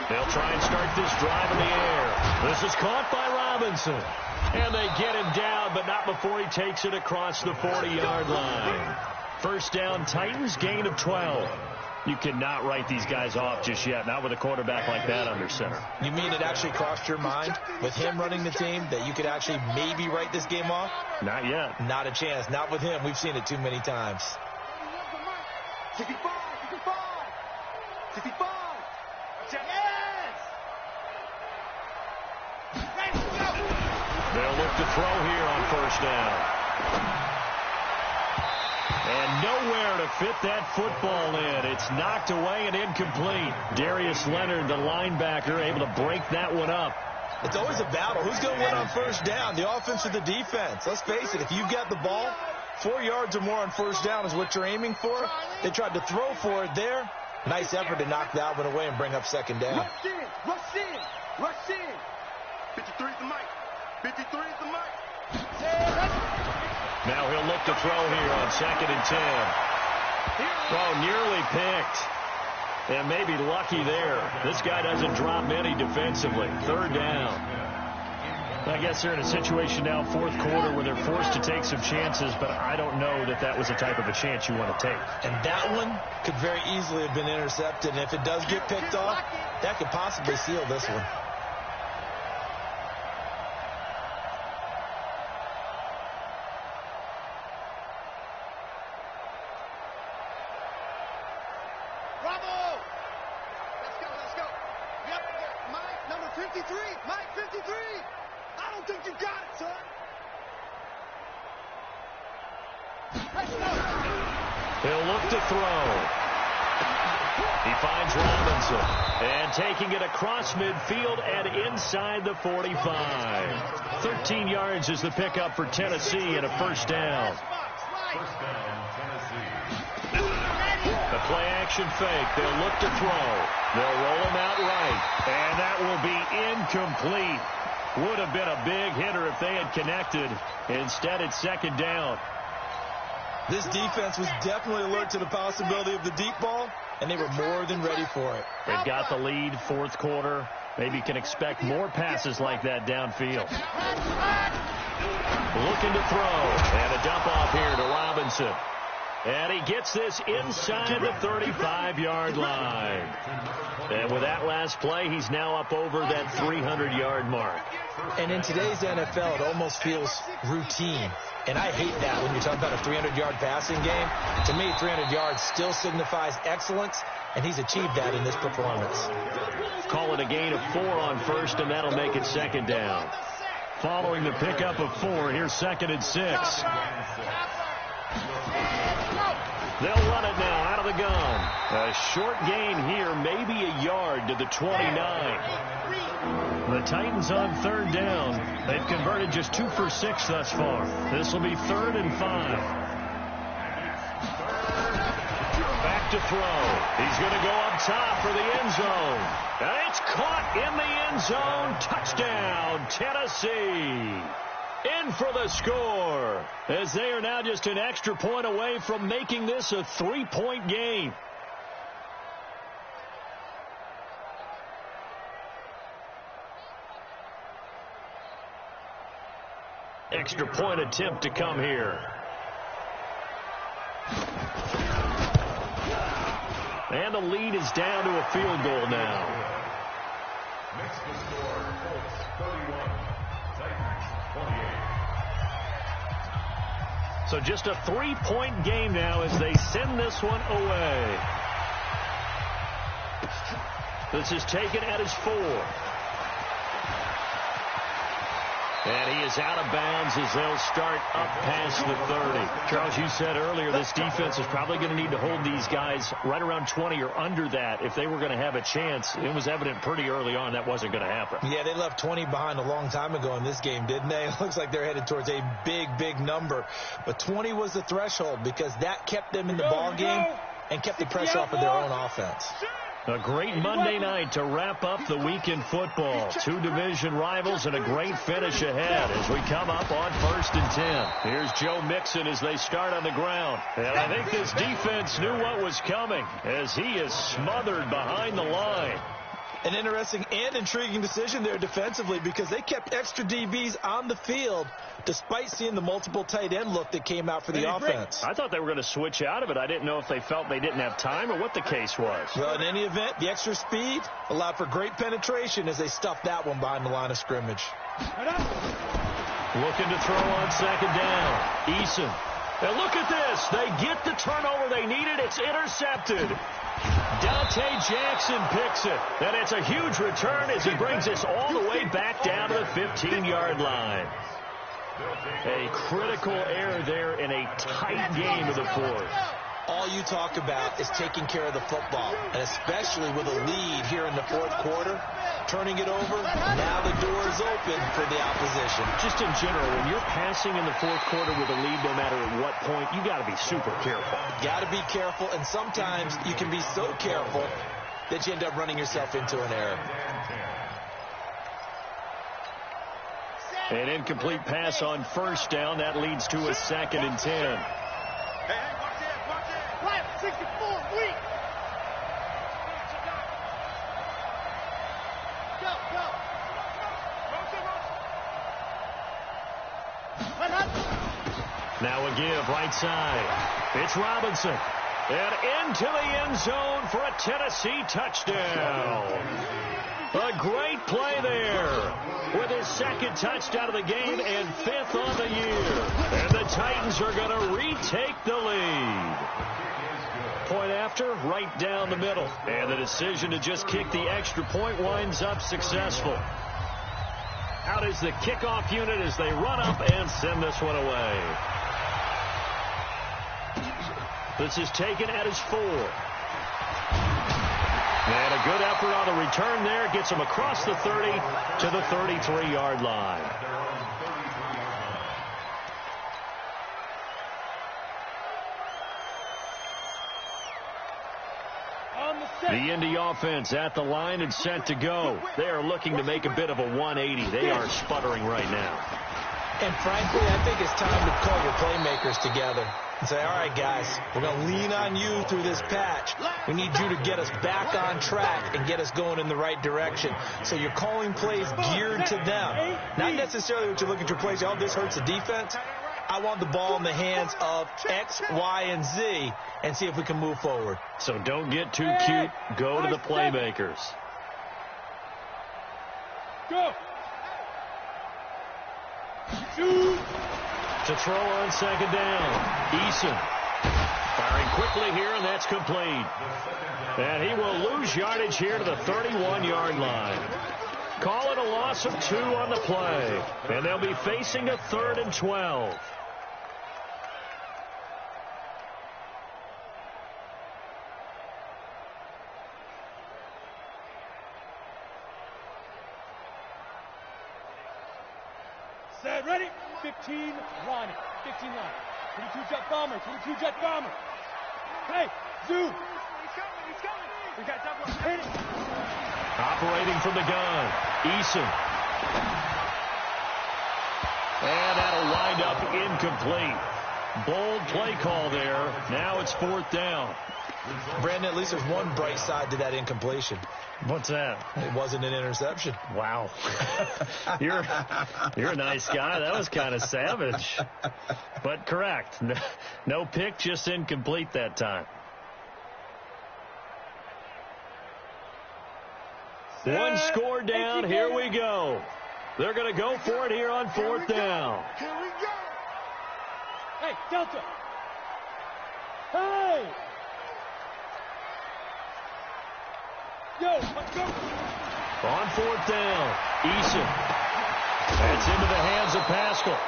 S2: They'll try and start this drive in the air. This is caught by Robinson. And they get him down, but not before he takes it across the 40-yard line. 1st down, Titans, gain of 12. You cannot write these guys off just yet, not with a quarterback like that under center.
S4: You mean it actually crossed your mind with him running the team that you could actually maybe write this game off?
S2: Not yet.
S4: Not a chance. Not with him. We've seen it too many times.
S7: 65.
S2: They'll look to throw here on 1st down. And nowhere to fit that football in. It's knocked away and incomplete. Darius Leonard, the linebacker, able to break that one up.
S4: It's always a battle. Who's going to win on 1st down, the offense or the defense? Let's face it, if you've got the ball, 4 yards or more on 1st down is what you're aiming for. They tried to throw for it there. Nice effort to knock that one away and bring up 2nd down.
S7: Rush in. 53 is the mic. 53 is the mic.
S2: Now he'll look to throw here on 2nd and 10. Oh, nearly picked. And maybe lucky there. This guy doesn't drop many defensively. 3rd down. I guess they're in a situation now, 4th quarter, where they're forced to take some chances, but I don't know that that was the type of a chance you want to take.
S4: And that one could very easily have been intercepted. And if it does get picked off, that could possibly seal this one.
S7: Bravo! Let's go. Yep, Mike, number 53. Mike, 53. I don't think you got it, son. Let's go.
S2: He'll look to throw. He finds Robinson. And taking it across midfield and inside the 45. 13 yards is the pickup for Tennessee and a first down.
S5: First down, Tennessee.
S2: The play-action fake. They'll look to throw. They'll roll him out right. And that will be incomplete. Would have been a big hitter if they had connected. Instead, it's second down.
S4: This defense was definitely alert to the possibility of the deep ball, and they were more than ready for it.
S2: They've got the lead, fourth quarter. Maybe can expect more passes like that downfield. Looking to throw. And a dump off here to Robinson. And he gets this inside the 35-yard line. And with that last play, he's now up over that 300-yard mark.
S4: And in today's NFL, it almost feels routine. And I hate that when you're talking about a 300-yard passing game. To me, 300 yards still signifies excellence, and he's achieved that in this performance.
S2: Call it a gain of 4 on first, and that'll make it second down. Following the pickup of 4, here's second and 6. They'll run it now out of the gun. A short gain here, maybe a yard to the 29. The Titans on third down. They've converted just 2 for 6 thus far. This will be 3rd and 5. Back to throw. He's going to go up top for the end zone. And it's caught in the end zone. Touchdown, Tennessee. In for the score, as they are now just an extra point away from making this a 3-point game. Extra point attempt to come here. And the lead is down to a field goal now.
S5: Next to score, Colts 31, Titans 28.
S2: So just a 3-point game now as they send this one away. This is taken at his 4. And he is out of bounds as they'll start up past the 30. Charles, you said earlier this defense is probably going to need to hold these guys right around 20 or under that if they were going to have a chance. It was evident pretty early on that wasn't going to happen.
S4: Yeah, they left 20 behind a long time ago in this game, didn't they? It looks like they're headed towards a big, big number. But 20 was the threshold because that kept them in the ball game and kept the pressure off of their own offense.
S2: A great Monday night to wrap up the week in football. 2 division rivals and a great finish ahead as we come up on 1st and 10. Here's Joe Mixon as they start on the ground. And I think this defense knew what was coming as he is smothered behind the line.
S4: An interesting and intriguing decision there defensively because they kept extra DBs on the field despite seeing the multiple tight end look that came out for the offense.
S2: I thought they were going to switch out of it. I didn't know if they felt they didn't have time or what the case was.
S4: Well, in any event, the extra speed allowed for great penetration as they stuffed that one behind the line of scrimmage.
S2: Looking to throw on second down. Eason. And look at this. They get the turnover they needed. It's intercepted. Dante Jackson picks it. And it's a huge return as he brings us all the way back down to the 15-yard line. A critical error there in a tight game of the 4th.
S4: All you talk about is taking care of the football, and especially with a lead here in the 4th quarter, turning it over, now the door is open for the opposition.
S2: Just in general, when you're passing in the 4th quarter with a lead, no matter at what point, you got to be super careful.
S4: Got to be careful, and sometimes you can be so careful that you end up running yourself into an error.
S2: An incomplete pass on first down. That leads to a 2nd and 10.
S7: Hey, watch it. Quiet, 64, weak. Go.
S2: Now a give, right side. It's Robinson. And into the end zone for a Tennessee touchdown. A great play there with his 2nd touchdown of the game and 5th on the year. And the Titans are going to retake the lead. Point after, right down the middle. And the decision to just kick the extra point winds up successful. Out is the kickoff unit as they run up and send this one away. This is taken at his 4. And a good effort on the return there. Gets him across the 30 to the 33-yard line. The Indy offense at the line and set to go. They are looking to make a bit of a 180. They are sputtering right now.
S4: And frankly, I think it's time to call your playmakers together and say, all right, guys, we're going to lean on you through this patch. We need you to get us back on track and get us going in the right direction. So you're calling plays geared to them. Not necessarily what you look at your plays, oh, this hurts the defense. I want the ball in the hands of X, Y, and Z and see if we can move forward.
S2: So don't get too cute. Go to the playmakers.
S6: Go.
S2: To throw on second down. Eason firing quickly here, and that's complete. And he will lose yardage here to the 31-yard line. Call it a loss of 2 on the play. And they'll be facing a 3rd and 12.
S6: Set, ready? 15 line. 15 line. 22 jet bomber. 22 jet bomber. Hey, zoom. He's coming. We got double. Hit it.
S2: Operating from the gun, Eason. And that'll wind up incomplete. Bold play call there. Now it's 4th down.
S4: Brandon, at least there's one bright side to that incompletion.
S2: What's that?
S4: It wasn't an interception.
S2: Wow. You're a nice guy. That was kind of savage. But correct. No pick, just incomplete that time. One score down. Here we go. They're going to go for it here on 4th down.
S3: Here we go.
S6: Hey, Delta. Hey. Yo, let's go.
S2: On 4th down, Eason. That's into the hands of Pascal.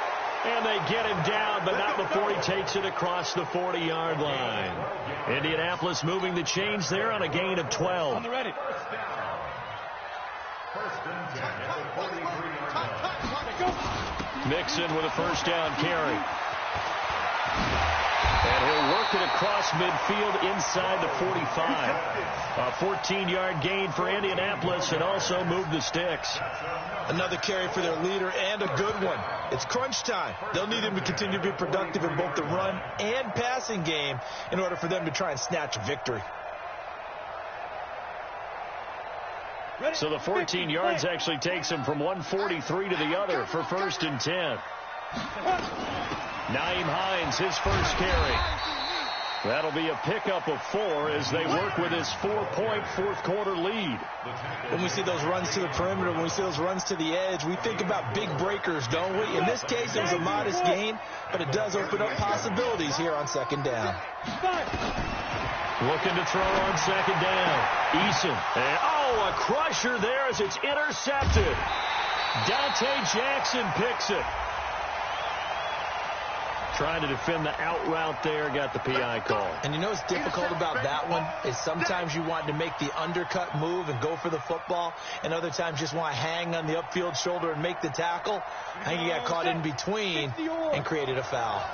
S2: And they get him down, but not before he takes it across the 40-yard line. Indianapolis moving the chains there on a gain of 12.
S6: On the ready.
S2: Mixon with a first down carry. And he'll work it across midfield inside the 45. A 14-yard gain for Indianapolis and also move the sticks.
S4: Another carry for their leader and a good one. It's crunch time. They'll need him to continue to be productive in both the run and passing game in order for them to try and snatch a victory.
S2: So the 14 yards actually takes him from 143 to the other for 1st and 10. Nyheim Hines, his first carry. That'll be a pickup of 4 as they work with his 4-point fourth-quarter lead.
S4: When we see those runs to the perimeter, when we see those runs to the edge, we think about big breakers, don't we? In this case, it was a modest gain, but it does open up possibilities here on 2nd down.
S2: Looking to throw on 2nd down. Eason. And, a crusher there as it's intercepted. Dante Jackson picks it. Trying to defend the out route there, got the PI call.
S4: And you know what's difficult about that one is sometimes you want to make the undercut move and go for the football, and other times just want to hang on the upfield shoulder and make the tackle. I think he got caught in between and created a foul.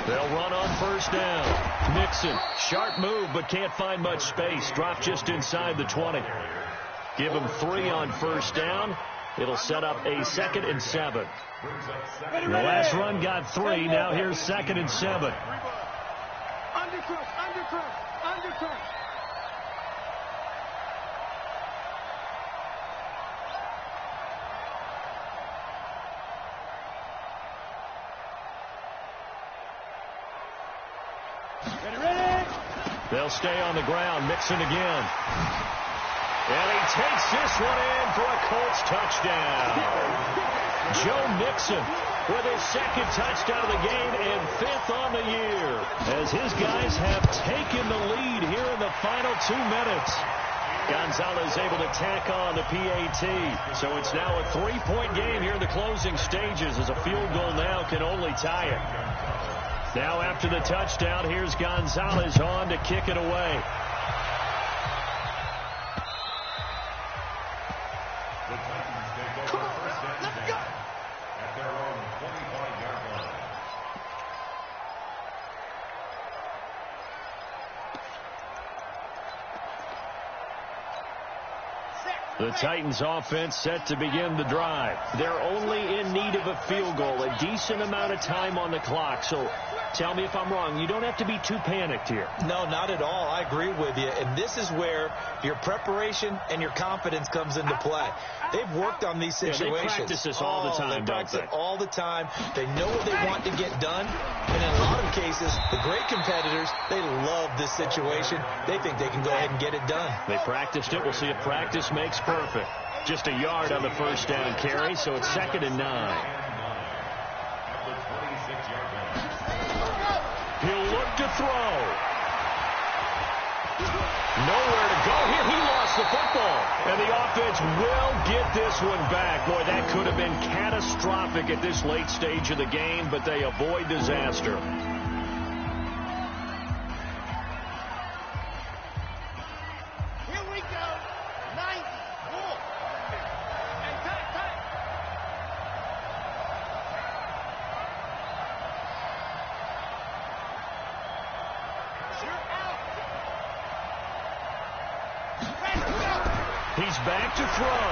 S2: They'll run on 1st down. Mixon, sharp move, but can't find much space. Drop just inside the 20. Give him 3 on 1st down. It'll set up a 2nd and 7. The last run got 3. Now here's 2nd and 7.
S6: Undercut. Ready.
S2: They'll stay on the ground. Mixon again. And he takes this one in for a Colts touchdown. Joe Mixon with his 2nd touchdown of the game and 5th on the year as his guys have taken the lead here in the final 2 minutes. Gonzalez able to tack on the PAT. So it's now a 3-point game here in the closing stages as a field goal now can only tie it. Now after the touchdown, here's Gonzalez on to kick it away.
S5: The Titans take over first and 10 at their own 25-yard line.
S2: The Titans offense set to begin the drive. They're only in need of a field goal, a decent amount of time on the clock. So tell me if I'm wrong. You don't have to be too panicked here.
S4: No, not at all. I agree with you. And this is where your preparation and your confidence comes into play. They've worked on these situations.
S2: Yeah, they practice this all the time,
S4: they practice it all the time. They know what they want to get done. And in a lot of cases, the great competitors, they love this situation. They think they can go ahead and get it done.
S2: They practiced it. We'll see if practice makes perfect. Just a yard on the first down carry, so it's 2nd and 9. He'll look to throw. Nowhere to go here. He lost the football. And the offense will get this one back. Boy, that could have been catastrophic at this late stage of the game, but they avoid disaster.
S7: Here we go. 90. Bull. Hey, tight. You're out.
S2: He's back to throw.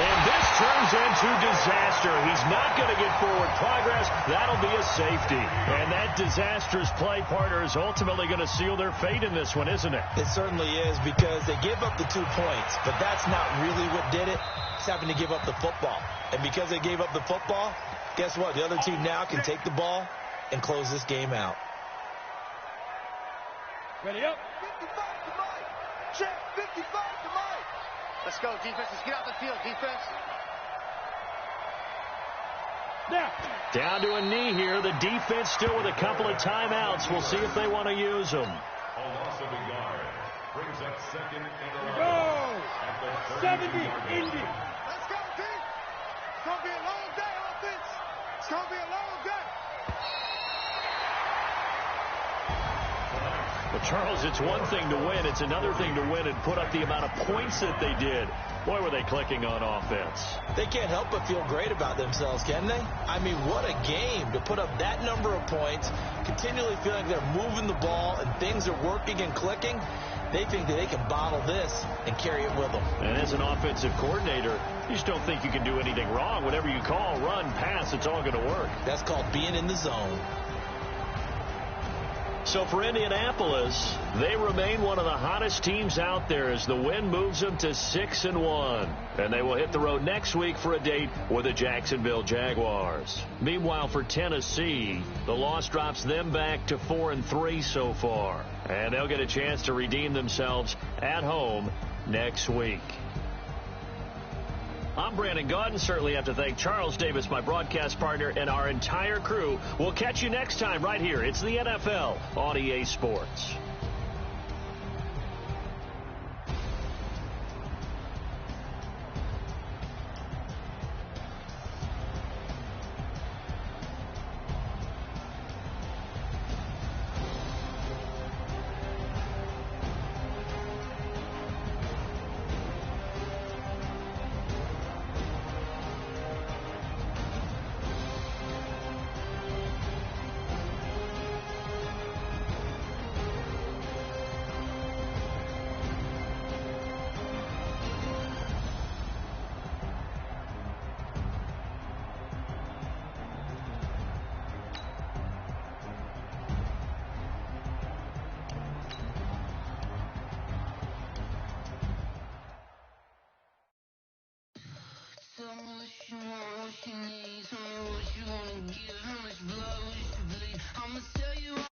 S2: And this turns into disaster. He's not going to get forward progress. That'll be a safety. And that disastrous play partner is ultimately going to seal their fate in this one, isn't it?
S4: It certainly is, because they gave up the 2 points, but that's not really what did it. It's having to give up the football. And because they gave up the football, guess what? The other team now can take the ball and close this game out.
S6: Ready up.
S7: 55 to Mike. Check. 55 to Mike. Let's go, defense. Let's get out the field, defense.
S6: Now.
S2: Down to a knee here. The defense still with a couple of timeouts. We'll see if they want to use them.
S5: A loss of a yard brings up 2nd and 11.
S6: Go.
S5: At the
S6: 70,
S5: 30-yard line.
S6: Indy.
S7: Let's go, team. It's going to be a long day, offense. It's going to be a long day.
S2: Well, Charles, it's one thing to win. It's another thing to win and put up the amount of points that they did. Boy, were they clicking on offense.
S4: They can't help but feel great about themselves, can they? I mean, what a game to put up that number of points, continually feeling they're moving the ball and things are working and clicking. They think that they can bottle this and carry it with them.
S2: And as an offensive coordinator, you just don't think you can do anything wrong. Whatever you call, run, pass, it's all going to work.
S4: That's called being in the zone.
S2: So for Indianapolis, they remain one of the hottest teams out there as the win moves them to 6-1. And they will hit the road next week for a date with the Jacksonville Jaguars. Meanwhile, for Tennessee, the loss drops them back to 4-3 so far. And they'll get a chance to redeem themselves at home next week. I'm Brandon Gaudin. Certainly have to thank Charles Davis, my broadcast partner, and our entire crew. We'll catch you next time right here. It's the NFL on EA Sports.
S8: Tell me what you want, what you need. Tell me what you wanna give, how much blood, what you bleed. I'ma tell you.